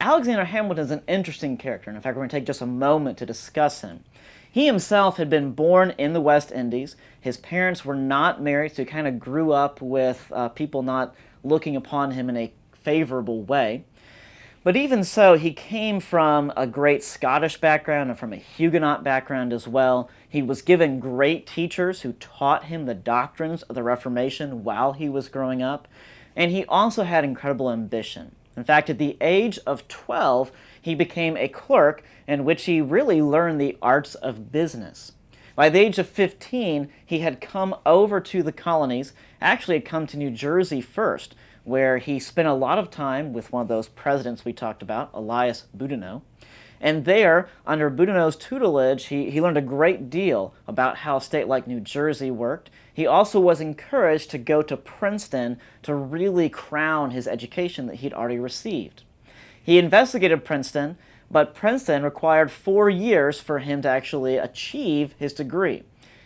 Alexander Hamilton is an interesting character, and in fact, we're going to take just a moment to discuss him. He himself had been born in the West Indies. His parents were not married, so he kind of grew up with people not looking upon him in a favorable way. But even so, he came from a great Scottish background and from a Huguenot background as well. He was given great teachers who taught him the doctrines of the Reformation while he was growing up. And he also had incredible ambition. In fact, at the age of 12, he became a clerk in which he really learned the arts of business. By the age of 15, he had come over to the colonies, actually had come to New Jersey first, where he spent a lot of time with one of those presidents we talked about, Elias Boudinot. And there, under Boudinot's tutelage, he learned a great deal about how a state like New Jersey worked. He also was encouraged to go to Princeton to really crown his education that he'd already received. He investigated Princeton, but Princeton required 4 years for him to actually achieve his degree.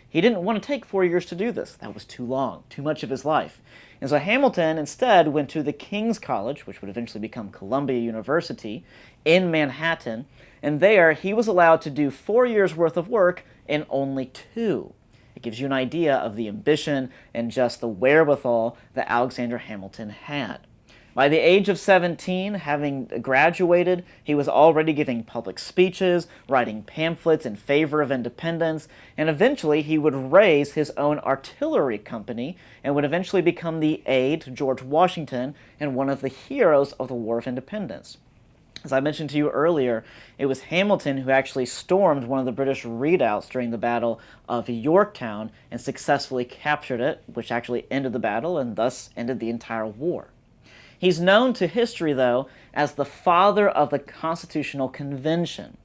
He didn't want to take 4 years to do this. That was too long, too much of his life. And so Hamilton instead went to the King's College, which would eventually become Columbia University, in Manhattan, and there he was allowed to do 4 years worth of work in only 2. It gives you an idea of the ambition and just the wherewithal that Alexander Hamilton had. By the age of 17, having graduated, he was already giving public speeches, writing pamphlets in favor of independence, and eventually he would raise his own artillery company and would eventually become the aide to George Washington and one of the heroes of the War of Independence. As I mentioned to you earlier, it was Hamilton who actually stormed one of the British redoubts during the Battle of Yorktown and successfully captured it, which actually ended the battle and thus ended the entire war. He's known to history, though, as the father of the Constitutional Convention.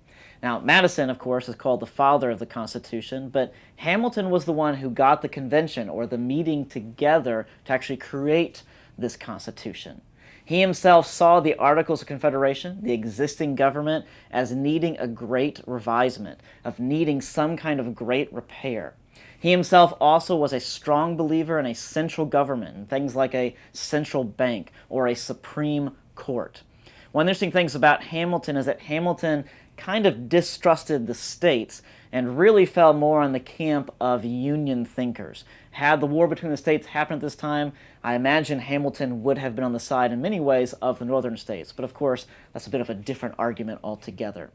Now, Madison, of course, is called the father of the Constitution, but Hamilton was the one who got the convention, or the meeting together, to actually create this Constitution. He himself saw the Articles of Confederation, the existing government, as needing a great revisement, of needing some kind of great repair. He himself also was a strong believer in a central government, and things like a central bank or a Supreme Court. One of the interesting things about Hamilton is that Hamilton kind of distrusted the states and really fell more on the camp of Union thinkers. Had the war between the states happened at this time, I imagine Hamilton would have been on the side in many ways of the northern states. But of course, that's a bit of a different argument altogether.